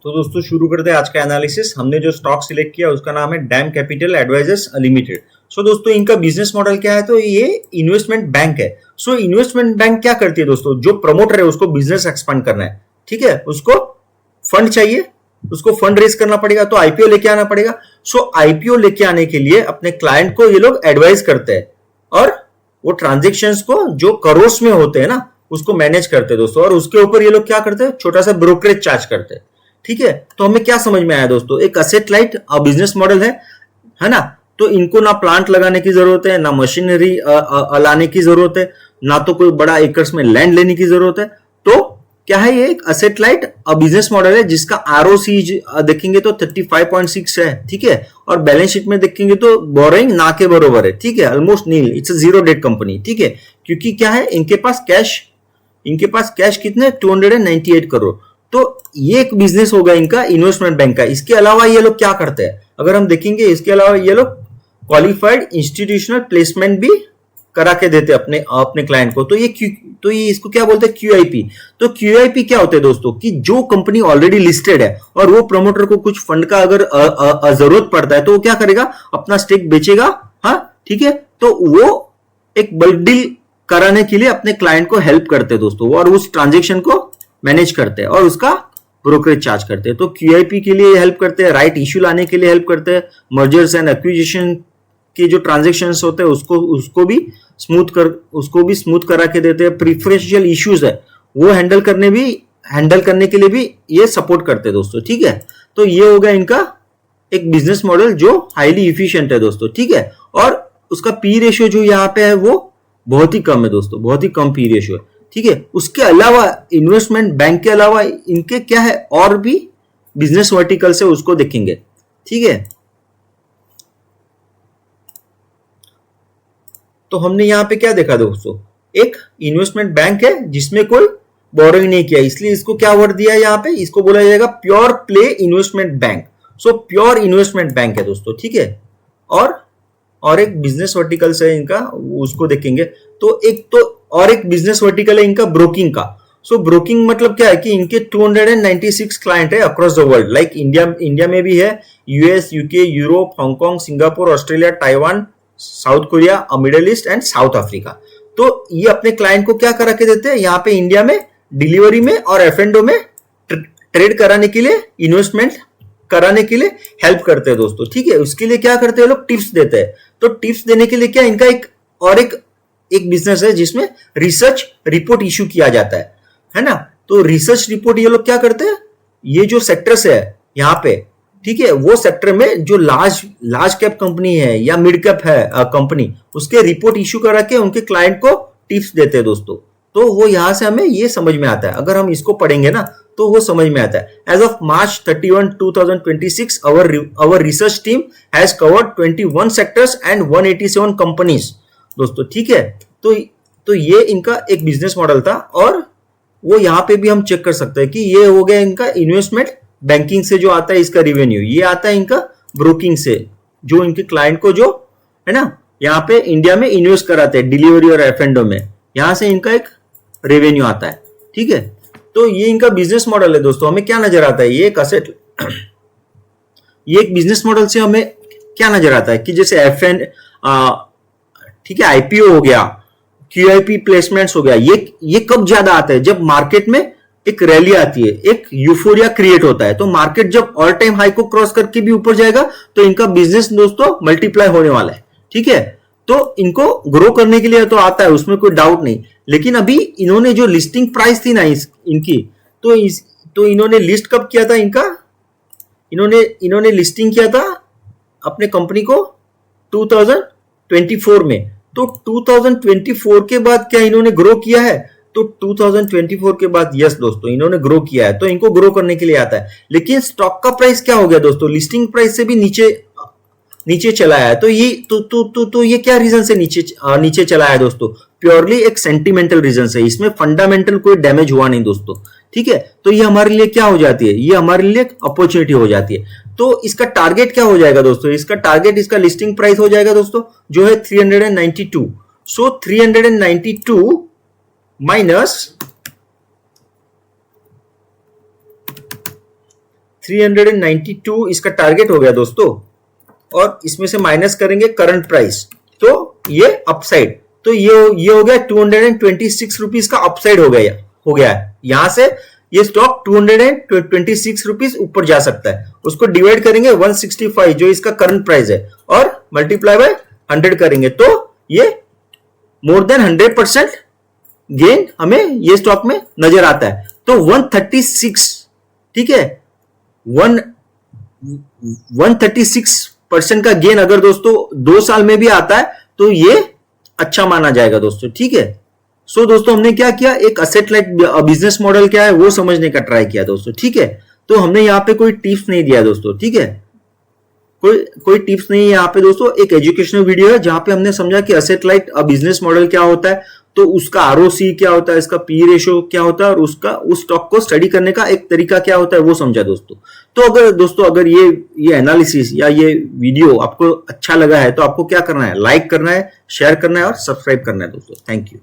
तो दोस्तों शुरू करते हैं आज का एनालिसिस। हमने जो स्टॉक सिलेक्ट किया उसका नाम है डैम कैपिटल एडवाइजर्स लिमिटेड। सो दोस्तों इनका बिजनेस मॉडल क्या है, तो ये इन्वेस्टमेंट बैंक है। सो इन्वेस्टमेंट बैंक क्या करती है दोस्तों, जो प्रमोटर है उसको बिजनेस एक्सपांड करना है, ठीक है, उसको फंड चाहिए, उसको फंड रेज करना पड़ेगा, तो आईपीओ लेके आना पड़ेगा। सो आईपीओ लेके आने के लिए अपने क्लाइंट को ये लोग एडवाइस करते हैं और वो ट्रांजेक्शन्स को जो करोड़ में होते हैं ना उसको मैनेज करते हैं दोस्तों। और उसके ऊपर ये लोग क्या करते हैं, छोटा सा ब्रोकरेज चार्ज करते हैं, ठीक है। तो हमें क्या समझ में आया दोस्तों, एक असेट लाइट बिजनेस मॉडल है ना। तो इनको ना प्लांट लगाने की जरूरत है, ना मशीनरी लाने की जरूरत है, ना तो कोई बड़ा एकर्स में लैंड लेने की जरूरत है। तो क्या है, ये एक असेट लाइट बिजनेस मॉडल है जिसका आरओसी देखेंगे तो 35.6 है, ठीक है। और बैलेंस शीट में देखेंगे तो बोरोइंग ना के बरोबर है, ठीक है, almost nil, it's a zero debt company, ठीक है। क्योंकि क्या है, इनके पास कैश कितने 298 करोड़। तो ये एक बिजनेस होगा इनका इन्वेस्टमेंट बैंक का। इसके अलावा ये लोग क्या करते हैं, अगर हम देखेंगे, इसके अलावा ये लोग क्वालिफाइड इंस्टीट्यूशनल प्लेसमेंट भी करा के देते हैं अपने क्लाइंट को। तो ये इसको क्या बोलते हैं, क्यूआईपी। तो क्यूआईपी क्या होते हैं दोस्तों, कि जो कंपनी ऑलरेडी लिस्टेड है और वो प्रमोटर को कुछ फंड का अगर जरूरत पड़ता है तो वो क्या करेगा, अपना स्टेक बेचेगा, हाँ ठीक है। तो वो एक बल्क डील कराने के लिए अपने क्लाइंट को हेल्प करते हैं दोस्तों, और उस ट्रांजेक्शन को मैनेज करते हैं और उसका ब्रोकरेज चार्ज करते हैं। तो क्यूआईपी के लिए हेल्प करते हैं, राइट इश्यू लाने के लिए हेल्प करते हैं, मर्जर्स एंड एक्विजिशन के जो ट्रांजेक्शन्स होते हैं उसको भी स्मूथ करा के देते हैं। प्रिफरेंशियल इश्यूज है वो हैंडल करने के लिए भी ये सपोर्ट करते हैं दोस्तों, ठीक है। तो ये हो गया इनका एक बिजनेस मॉडल जो हाईली इफिशियंट है दोस्तों, ठीक है। और उसका पी रेशियो जो यहाँ पे है वो बहुत ही कम है दोस्तों, बहुत ही कम पी रेशियो है, ठीक है। उसके अलावा इन्वेस्टमेंट बैंक के अलावा इनके क्या है, और भी बिजनेस वर्टिकल से उसको देखेंगे, ठीक है। तो हमने यहां पे क्या देखा दोस्तों, एक इन्वेस्टमेंट बैंक है जिसमें कोई बोरोइंग नहीं किया, इसलिए इसको क्या वर्ड दिया है यहाँ पे, इसको बोला जाएगा pure play investment bank. So pure investment bank है दोस्तों, ठीक है। और एक बिजनेस वर्टिकल है इनका, उसको देखेंगे। तो एक बिजनेस वर्टिकल है इनका ब्रोकिंग का। सो ब्रोकिंग मतलब क्या है कि इनके 296 क्लाइंट है across the world, like India में भी है, US, UK, Europe, Hong Kong, Singapore, Australia, Taiwan, south Korea, middle east and south Africa. तो ये अपने क्लाइंट को क्या करा के देते हैं, यहाँ पे इंडिया में डिलीवरी में और एफ&ओ में ट्रेड कराने के लिए, इन्वेस्टमेंट कराने के लिए हेल्प करते हैं दोस्तों, ठीक है। उसके लिए क्या करते हैं लोग, टिप्स देते हैं। तो टिप्स देने के लिए क्या, इनका एक बिजनेस है जिसमें रिसर्च रिपोर्ट इशू किया जाता है ना। तो रिसर्च रिपोर्ट ये लोग क्या करते हैं, ये जो सेक्टर्स है यहाँ पे, ठीक है, वो सेक्टर में जो लार्ज कैप कंपनी है या मिड कैप है कंपनी, उसके रिपोर्ट इशू करा के उनके क्लाइंट को टिप्स देते हैं दोस्तों। तो वो यहां से हमें ये समझ में आता है, अगर हम इसको पढ़ेंगे ना तो वो समझ में आता है। As of March 31, 2026 our research team has covered 21 sectors and 187 companies दोस्तों, ठीक है। तो ये इनका एक बिजनेस मॉडल था, और वो यहाँ पे भी हम चेक कर सकते हैं कि ये हो गया इनका इन्वेस्टमेंट बैंकिंग से जो आता है इसका रेवेन्यू, ये आता है इनका ब्रोकिंग से, जो इनके क्लाइंट को जो है ना यहाँ पे इंडिया में इन्वेस्ट कराते हैं डिलीवरी और एफ&ओ में, यहां से इनका एक रेवेन्यू आता है, ठीक है। तो ये इनका बिजनेस मॉडल है दोस्तों। हमें क्या नजर आता है, ये एक बिजनेस मॉडल से हमें क्या नजर आता है कि जैसे ठीक है, आईपीओ हो गया, क्यूआईपी प्लेसमेंट्स हो गया, ये कब ज्यादा आता है, जब मार्केट में एक रैली आती है, एक यूफोरिया क्रिएट होता है। तो मार्केट जब ऑल टाइम हाई को क्रॉस करके भी ऊपर जाएगा तो इनका बिजनेस दोस्तों मल्टीप्लाई होने वाला है, ठीक है। तो इनको ग्रो करने के लिए तो आता है, उसमें कोई डाउट नहीं। लेकिन अभी इन्होंने जो लिस्टिंग प्राइस थी ना इनकी, तो इन्होंने लिस्ट कब किया था, इन्होंने लिस्टिंग किया था अपने कंपनी को 2024 में। तो 2024 के बाद क्या इन्होंने ग्रो किया है, तो 2024 के बाद यस दोस्तों इन्होंने ग्रो किया है। तो इनको ग्रो करने के लिए आता है। लेकिन स्टॉक का प्राइस क्या हो गया दोस्तों, लिस्टिंग प्राइस से भी नीचे चला है। तो ये क्या रीजन से नीचे चला है दोस्तों, प्योरली एक सेंटिमेंटल रीजन से, इसमें फंडामेंटल कोई डैमेज हुआ नहीं दोस्तों, ठीक है। तो ये हमारे लिए क्या हो जाती है, ये हमारे लिए अपॉर्चुनिटी हो जाती है। तो इसका टारगेट क्या हो जाएगा दोस्तों, इसका टारगेट इसका लिस्टिंग प्राइस हो जाएगा दोस्तों, जो है 392। सो 392 माइनस 392 इसका टारगेट हो गया दोस्तों, और इसमें से माइनस करेंगे करंट प्राइस, तो ये अपसाइड, तो ये हो गया 226 रुपीज का अपसाइड हो गया है। यहां से ये स्टॉक 226 रुपीज ऊपर जा सकता है। उसको डिवाइड करेंगे 165 जो इसका करंट प्राइस है, और मल्टीप्लाई बाय 100 करेंगे, तो ये मोर देन 100% गेन हमें ये स्टॉक में नजर आता है। तो 136, ठीक है, 136% का गेन अगर दोस्तों 2 साल में भी आता है तो ये अच्छा माना जाएगा दोस्तों, ठीक है। सो दोस्तों हमने क्या किया, एक असेट लाइक बिजनेस मॉडल क्या है वो समझने का ट्राई किया दोस्तों, ठीक है। तो हमने यहाँ पे कोई टिप्स नहीं दिया दोस्तों, ठीक है, कोई टिप्स नहीं है यहाँ पे दोस्तों, एक एजुकेशनल वीडियो है जहां पे हमने समझा कि असेट लाइट बिजनेस मॉडल क्या होता है, तो उसका आरओसी क्या होता है, इसका पी रेशियो क्या होता है, और उसका उस स्टॉक को स्टडी करने का एक तरीका क्या होता है वो समझा दोस्तों। तो अगर ये एनालिसिस या ये वीडियो आपको अच्छा लगा है तो आपको क्या करना है, लाइक करना है, शेयर करना है और सब्सक्राइब करना है दोस्तों। Thank you.